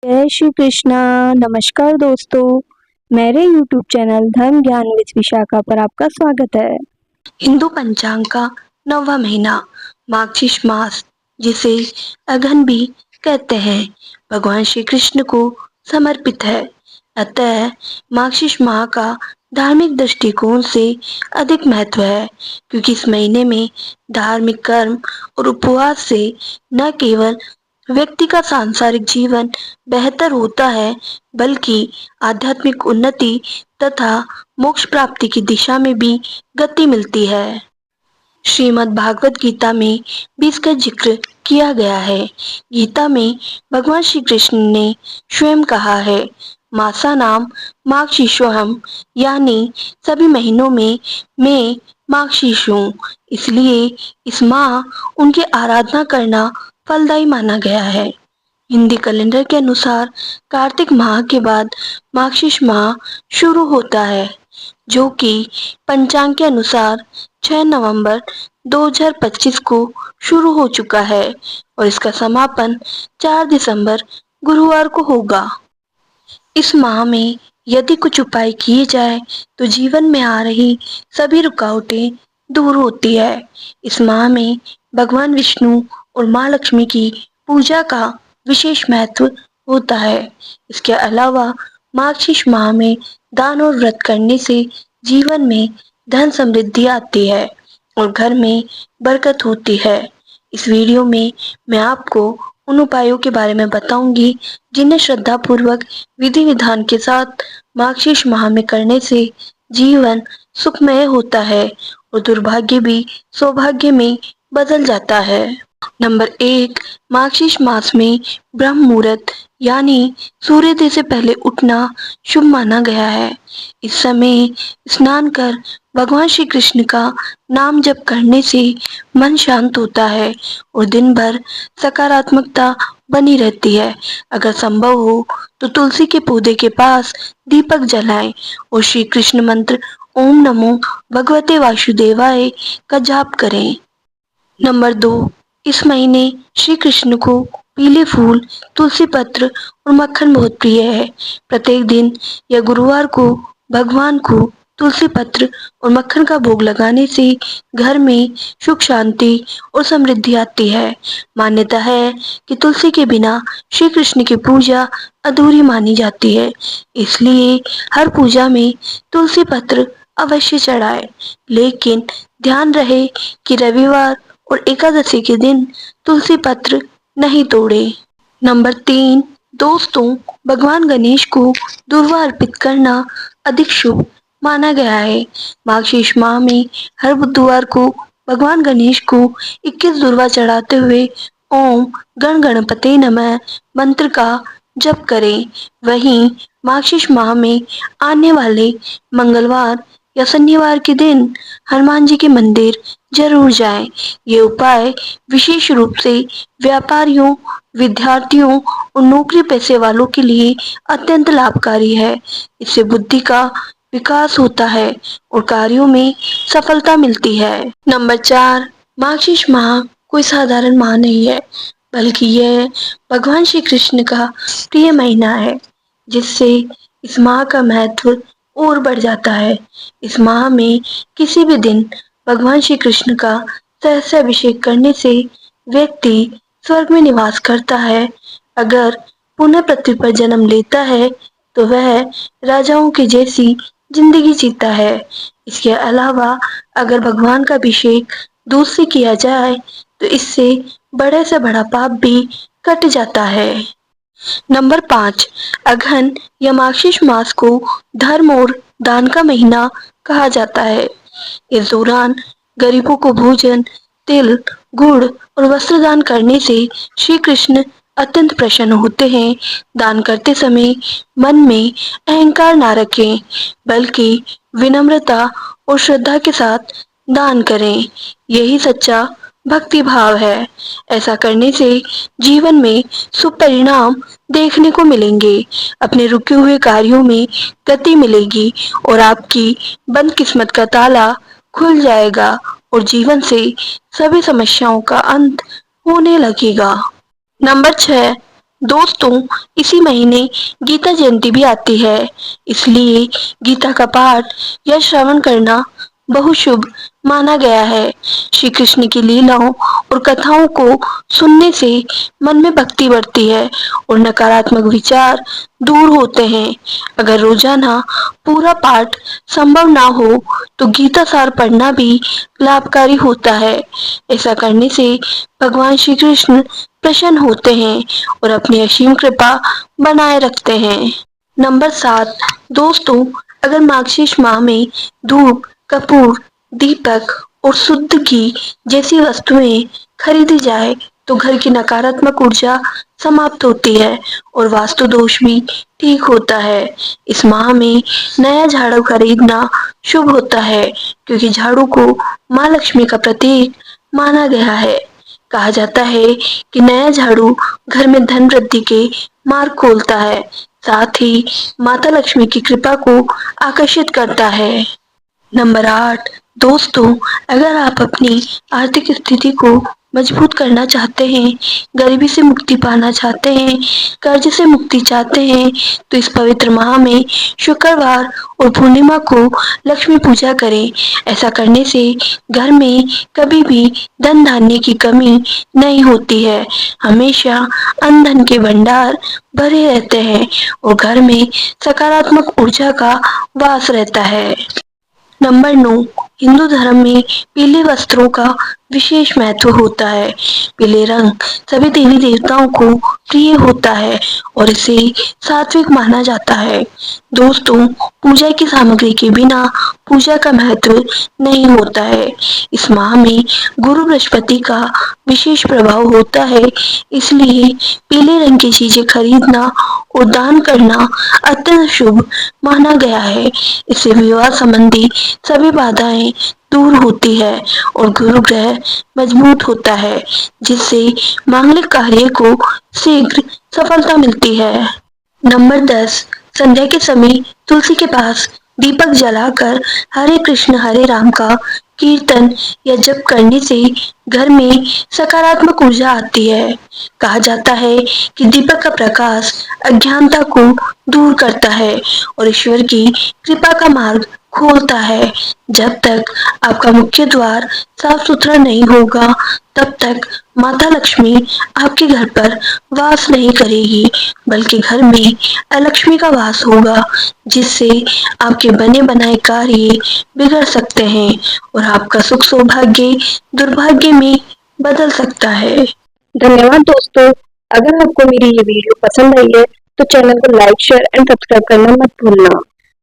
जय श्री कृष्णा। नमस्कार दोस्तों, मेरे YouTube चैनल धर्म ज्ञान विद विशाखा पर आपका स्वागत है। हिंदू पंचांग का 9वां महीना मार्गशीर्ष मास, जिसे अघन भी कहते हैं, भगवान श्री कृष्ण को समर्पित है। अतः मार्गशीर्ष माह का धार्मिक दृष्टिकोण से अधिक महत्व है, क्योंकि इस महीने में धार्मिक कर्म और उपवास से न केवल व्यक्ति का सांसारिक जीवन बेहतर होता है, बल्कि आध्यात्मिक उन्नति तथा मोक्ष प्राप्ति की दिशा में भी गति मिलती है। श्रीमद् भागवत गीता में भी इसका जिक्र किया गया है। गीता में भगवान श्री कृष्ण ने स्वयं कहा है, मासा नाम मार्गशीर्षोऽहम्, यानी सभी महीनों में मैं मार्गशीर्ष हूँ। इसलिए इस माह उनकी आराधना करना फलदायी माना गया है। हिंदी कैलेंडर के अनुसार कार्तिक माह के बाद मार्गशीर्ष माह शुरू होता है, जो कि पंचांग के अनुसार 6 नवंबर 2025 को शुरू हो चुका है और इसका समापन 4 दिसंबर गुरुवार को होगा। इस माह में यदि कुछ उपाय किए जाए तो जीवन में आ रही सभी रुकावटें दूर होती है। इस माह में भगवान विष्णु और माँ लक्ष्मी की पूजा का विशेष महत्व होता है। इसके अलावा मार्गशीर्ष माह में दान और व्रत करने से जीवन में धन समृद्धि आती है और घर में बरकत होती है। इस वीडियो में मैं आपको उन उपायों के बारे में बताऊंगी जिन्हें श्रद्धा पूर्वक विधि विधान के साथ मार्गशीर्ष माह में करने से जीवन सुखमय होता है और दुर्भाग्य भी सौभाग्य में बदल जाता है। नंबर 1, मार्गशीर्ष मास में ब्रह्म मुहूर्त यानी सूर्योदय से पहले उठना शुभ माना गया है। इस समय स्नान कर भगवान श्री कृष्ण का नाम जप करने से मन शांत होता है और दिन भर सकारात्मकता बनी रहती है। अगर संभव हो तो तुलसी के पौधे के पास दीपक जलाएं और श्री कृष्ण मंत्र ओम नमो भगवते वासुदेवाय का जाप करें। नंबर 2, इस महीने श्री कृष्ण को पीले फूल, तुलसी पत्र और मक्खन बहुत प्रिय है। प्रत्येक दिन या गुरुवार को भगवान को तुलसी पत्र और मक्खन का भोग लगाने से घर में सुख शांति और समृद्धि आती है। मान्यता है कि तुलसी के बिना श्री कृष्ण की पूजा अधूरी मानी जाती है, इसलिए हर पूजा में तुलसी पत्र अवश्य चढ़ाए। लेकिन ध्यान रहे कि रविवार और एकादशी के दिन तुलसी पत्र नहीं तोड़े। नंबर 3, दोस्तों, भगवान गणेश को दूर्वा अर्पित करना अधिक शुभ माना गया है। मार्गशीर्ष माह में हर बुधवार को भगवान गणेश को 21 दूर्वा चढ़ाते हुए ओम गण गणपते नमः मंत्र का जप करें। वहीं मार्गशीर्ष माह में आने वाले मंगलवार या शनिवार के दिन हनुमान जी के मंदिर जरूर जाएं। ये उपाय विशेष रूप से व्यापारियों, विद्यार्थियों और नौकरी पेशे वालों के लिए अत्यंत लाभकारी है। इससे बुद्धि का विकास होता है और कार्यों में सफलता मिलती है। नंबर 4, मार्गशीर्ष माह कोई साधारण माह नहीं है, बल्कि यह भगवान श्री कृष्ण का प्रिय महीना है, जिससे इस माह का महत्व और बढ़ जाता है। इस माह में किसी भी दिन भगवान श्री कृष्ण का सहस्त्राभिषेक करने से व्यक्ति स्वर्ग में निवास करता है। अगर पुनः पृथ्वी पर जन्म लेता है तो वह राजाओं की जैसी जिंदगी जीता है। इसके अलावा अगर भगवान का अभिषेक दूध से किया जाए तो इससे बड़े से बड़ा पाप भी कट जाता है। नंबर 5, अघन या मार्गशीर्ष मास को धर्म और दान का महीना कहा जाता है। इस दौरान गरीबों को भोजन, तिल, गुड़ और वस्त्र दान करने से श्री कृष्ण अत्यंत प्रसन्न होते हैं। दान करते समय मन में अहंकार ना रखें, बल्कि विनम्रता और श्रद्धा के साथ दान करें। यही सच्चा भक्ति भाव है। ऐसा करने से जीवन में शुभ परिणाम देखने को मिलेंगे, अपने रुके हुए कार्यों में गति मिलेगी और आपकी बंद किस्मत का ताला खुल जाएगा और जीवन से सभी समस्याओं का अंत होने लगेगा। नंबर 6, दोस्तों, इसी महीने गीता जयंती भी आती है, इसलिए गीता का पाठ या श्रवण करना बहुत शुभ माना गया है। श्री कृष्ण की लीलाओं और कथाओं को सुनने से मन में भक्ति बढ़ती है और नकारात्मक विचार दूर होते हैं। अगर रोजाना पूरा पाठ संभव ना हो तो गीता सार पढ़ना भी लाभकारी होता है। ऐसा करने से भगवान श्री कृष्ण प्रसन्न होते हैं और अपनी असीम कृपा बनाए रखते हैं। नंबर 7, दोस्तों, अगर मार्गशीर्ष माह में धूप, कपूर, दीपक और शुद्ध घी जैसी वस्तुएं खरीदी जाए तो घर की नकारात्मक ऊर्जा समाप्त होती है और वास्तु दोष भी ठीक होता है। इस माह में नया झाड़ू खरीदना शुभ होता है क्योंकि झाड़ू को माँ लक्ष्मी का प्रतीक माना गया है। कहा जाता है कि नया झाड़ू घर में धन वृद्धि के मार्ग खोलता है, साथ ही माता लक्ष्मी की कृपा को आकर्षित करता है। नंबर 8, दोस्तों, अगर आप अपनी आर्थिक स्थिति को मजबूत करना चाहते हैं, गरीबी से मुक्ति पाना चाहते हैं, कर्ज से मुक्ति चाहते हैं, तो इस पवित्र माह में शुक्रवार और पूर्णिमा को लक्ष्मी पूजा करें। ऐसा करने से घर में कभी भी धन धान्य की कमी नहीं होती है। हमेशा अन्न धन के भंडार भरे रहते हैं और घर में सकारात्मक ऊर्जा का वास रहता है। नंबर 9, हिंदू धर्म में पीले वस्त्रों का विशेष महत्व होता है। पीले रंग सभी देवी देवताओं को प्रिय होता है और इसे सात्विक माना जाता है। दोस्तों, पूजा की सामग्री के बिना पूजा का महत्व नहीं होता है। इस माह में गुरु बृहस्पति का विशेष प्रभाव होता है, इसलिए पीले रंग की चीजें खरीदना और दान करना अत्यंत शुभ माना गया है। इससे विवाह संबंधी सभी बाधाएं दूर होती है और गुरु ग्रह मजबूत होता है, जिससे मांगलिक कार्य को शीघ्र सफलता मिलती है। नंबर 10, संध्या के समय तुलसी के पास दीपक जलाकर हरे कृष्ण हरे राम का कीर्तन या जप करने से घर में सकारात्मक ऊर्जा आती है। कहा जाता है कि दीपक का प्रकाश अज्ञानता को दूर करता है और ईश्वर की कृपा का मार्ग खोलता है। जब तक आपका मुख्य द्वार साफ सुथरा नहीं होगा, तब तक माता लक्ष्मी आपके घर पर वास नहीं करेगी, बल्कि घर में अलक्ष्मी का वास होगा, जिससे आपके बने बनाए कार्य बिगड़ सकते हैं और आपका सुख सौभाग्य दुर्भाग्य में बदल सकता है। धन्यवाद दोस्तों, अगर आपको मेरी ये वीडियो पसंद आई है तो चैनल को लाइक, शेयर एंड सब्सक्राइब करना मत भूलना।